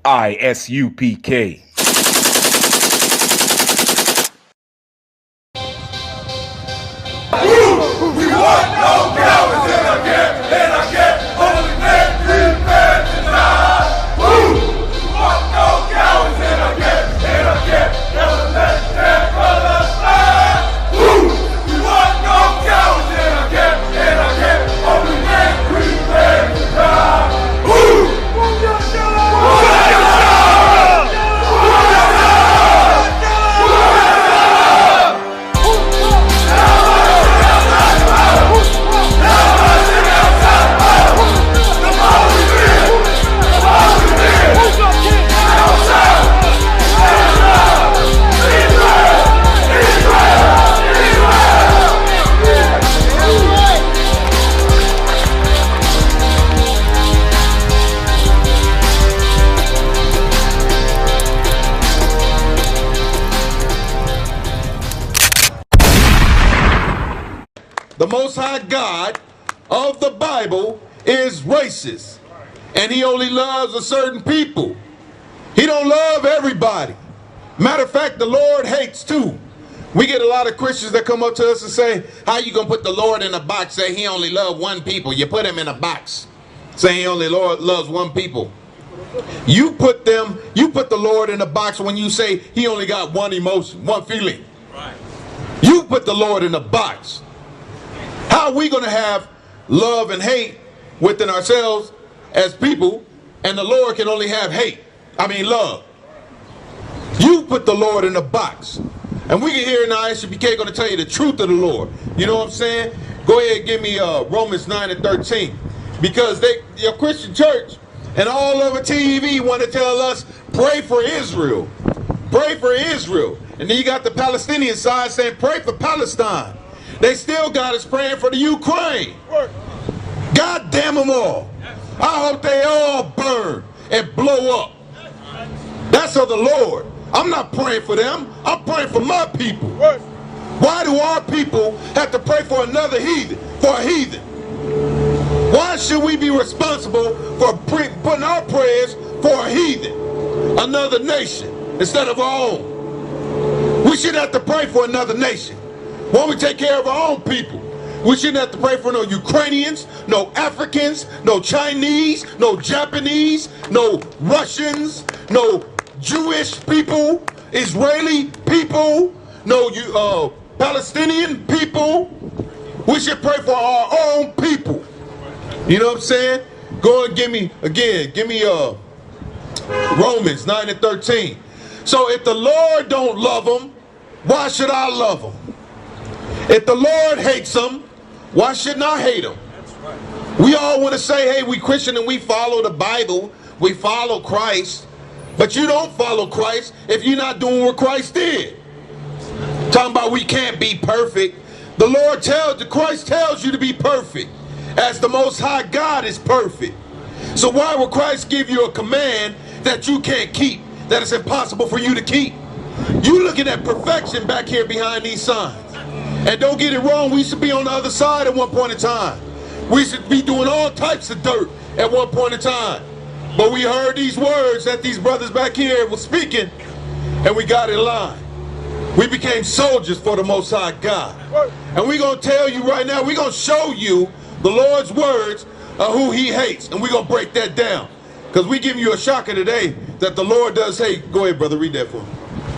ISUPK. We want no cowards in our camp, in our camp. Only men, free men to die. We want no cowards in our camp, in our camp. Never let their brothers die. We want no cowards in our camp, in our camp. Only men, free men to die. The Most High God of the Bible is racist, and he only loves a certain people. He don't love everybody. Matter of fact, the Lord hates too. We get a lot of Christians that come up to us and say, how you gonna put the Lord in a box, say he only loves one people? You put him in a box, saying he only loves one people. You put the Lord in a box when you say he only got one emotion, one feeling. Right. You put the Lord in a box. How are we going to have love and hate within ourselves as people, and the Lord can only have love? You put the Lord in a box. And we can hear in the ISUPK going to tell you the truth of the Lord. You know what I'm saying? Go ahead and give me Romans 9:13. Because your Christian church and all over TV want to tell us, pray for Israel. Pray for Israel. And then you got the Palestinian side saying, pray for Palestine. They still got us praying for the Ukraine. God damn them all. I hope they all burn and blow up. That's of the Lord. I'm not praying for them. I'm praying for my people. Why do our people have to pray for another heathen, for a heathen? Why should we be responsible for putting our prayers for a heathen, another nation, instead of our own? We shouldn't have to pray for another nation. Why don't we take care of our own people? We shouldn't have to pray for no Ukrainians, no Africans, no Chinese, no Japanese, no Russians, no Jewish people, Israeli people, no Palestinian people. We should pray for our own people. You know what I'm saying? Go and give me Romans 9:13. So if the Lord don't love them, why should I love them? If the Lord hates them, why shouldn't I hate them? We all want to say, hey, we Christian and we follow the Bible, we follow Christ, but you don't follow Christ if you're not doing what Christ did. Talking about we can't be perfect. The Lord Christ tells you to be perfect, as the Most High God is perfect. So why would Christ give you a command that you can't keep, that it's impossible for you to keep? You looking at perfection back here behind these signs. And don't get it wrong, we should be on the other side at one point in time. We should be doing all types of dirt at one point in time. But we heard these words that these brothers back here were speaking, and we got in line. We became soldiers for the Most High God. And we're going to tell you right now, we're going to show you the Lord's words of who he hates. And we're going to break that down. Because we give you a shocker today that the Lord does hate. Go ahead, brother, read that for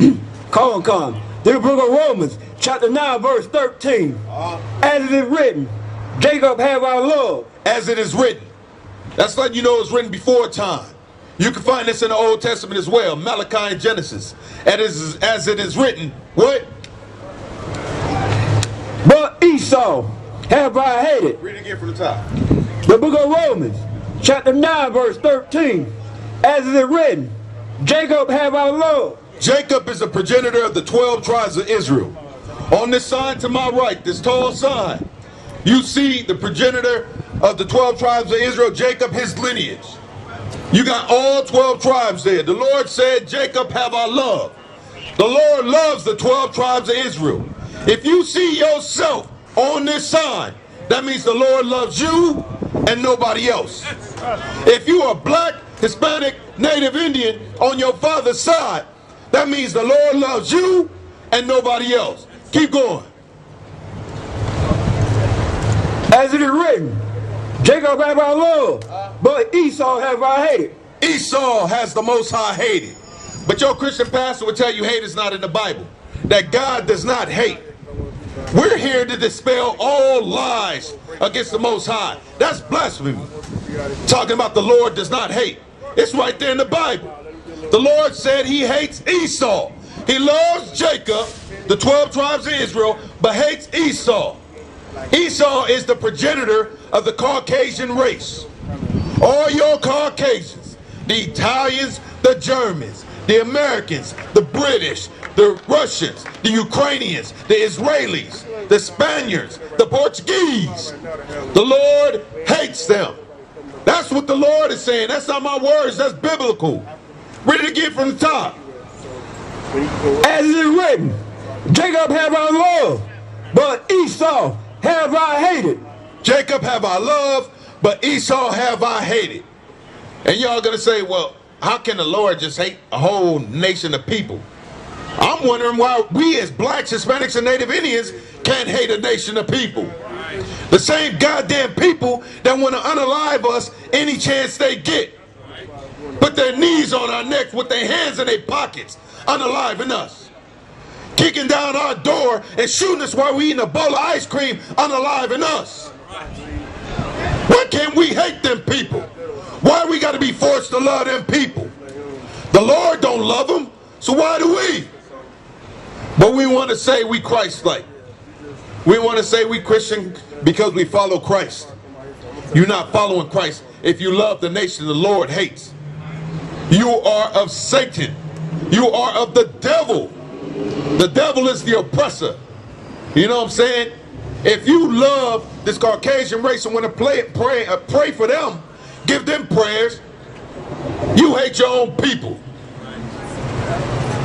me. Come. The book of Romans, chapter 9, verse 13. As it is written, Jacob have I loved. As it is written. That's letting you know it's written before time. You can find this in the Old Testament as well, Malachi and Genesis. As it is written, what? But Esau have I hated. Read it again from the top. The book of Romans, chapter 9, verse 13. As it is written, Jacob have I loved. Jacob is the progenitor of the 12 tribes of Israel. On this sign to my right, this tall sign, you see the progenitor of the 12 tribes of Israel, Jacob, his lineage. You got all 12 tribes there. The Lord said, Jacob have I loved. The Lord loves the 12 tribes of Israel. If you see yourself on this sign, that means the Lord loves you and nobody else. If you are black, Hispanic, Native Indian on your father's side, that means the Lord loves you and nobody else. Keep going. As it is written, Jacob have I loved, but Esau have I hated. Esau has the Most High hated. But your Christian pastor will tell you hate is not in the Bible. That God does not hate. We're here to dispel all lies against the Most High. That's blasphemy. Talking about the Lord does not hate. It's right there in the Bible. The Lord said he hates Esau. He loves Jacob, the 12 tribes of Israel, but hates Esau. Esau is the progenitor of the Caucasian race. All your Caucasians, the Italians, the Germans, the Americans, the British, the Russians, the Ukrainians, the Israelis, the Spaniards, the Portuguese. The Lord hates them. That's what the Lord is saying. That's not my words. That's biblical. Read it again from the top. As it is written, Jacob have I loved, but Esau have I hated. Jacob have I loved, but Esau have I hated. And y'all gonna say, well, how can the Lord just hate a whole nation of people? I'm wondering why we as blacks, Hispanics, and Native Indians can't hate a nation of people. The same goddamn people that want to unalive us any chance they get. Put their knees on our necks with their hands in their pockets, unaliving us. Kicking down our door and shooting us while we eating a bowl of ice cream, unaliving us. Why can't we hate them people? Why we got to be forced to love them people? The Lord don't love them, so why do we? But we want to say we Christ-like. We want to say we Christian because we follow Christ. You're not following Christ if you love the nation the Lord hates. You are of Satan. You are of the devil. The devil is the oppressor. You know what I'm saying? If you love this Caucasian race and want to pray for them, give them prayers, you hate your own people.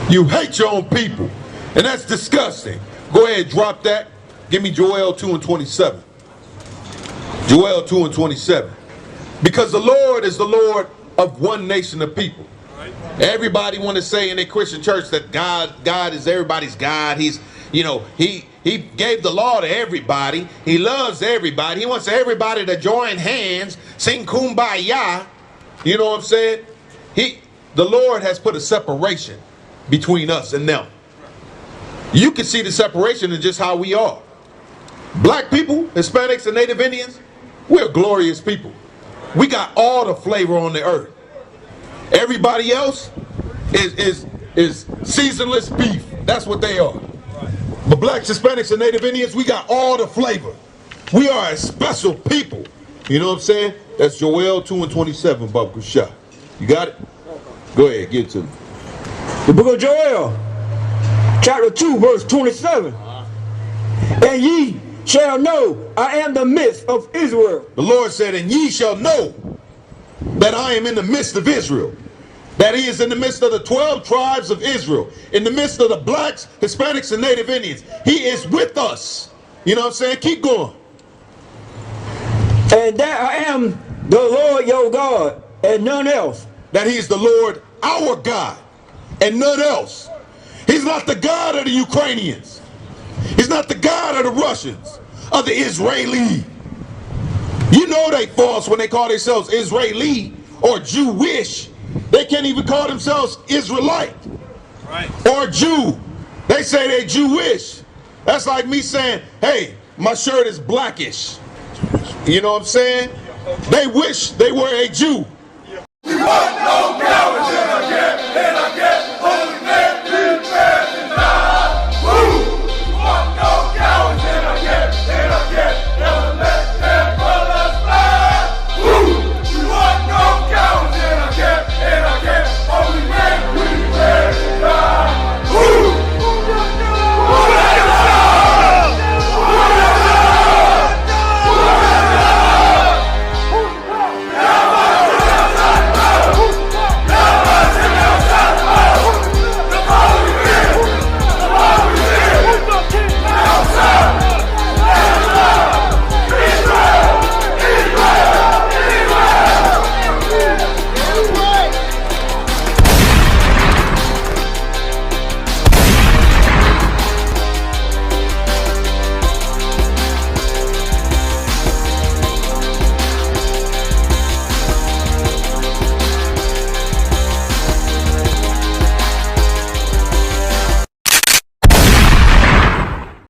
You hate your own people. And that's disgusting. Go ahead, drop that. Give me Joel 2:27. Joel 2:27. Because the Lord is the Lord of one nation of people. Everybody want to say in a Christian church that God is everybody's God. He's, you know, he gave the law to everybody. He loves everybody. He wants everybody to join hands, sing kumbaya. You know what I'm saying? The Lord has put a separation between us and them. You can see the separation in just how we are. Black people, Hispanics, and Native Indians, we're glorious people. We got all the flavor on the earth. Everybody else is seasonless beef. That's what they are. But blacks, Hispanics, and Native Indians, we got all the flavor. We are a special people. You know what I'm saying? That's Joel 2:27, Bob Kusha. You got it? Go ahead, get it to me. The book of Joel, chapter 2, verse 27. And ye shall know I am the midst of Israel. The Lord said, and ye shall know that I am in the midst of Israel. That he is in the midst of the 12 tribes of Israel. In the midst of the blacks, Hispanics, and Native Indians. He is with us. You know what I'm saying? Keep going. And that I am the Lord your God, and none else. That he is the Lord our God, and none else. He's not the God of the Ukrainians. He's not the God of the Russians, of the Israeli. You know they false when they call themselves Israeli or Jewish. They can't even call themselves Israelite or Jew. They say they're Jewish. That's like me saying, hey, my shirt is blackish. You know what I'm saying? They wish they were a Jew. We want no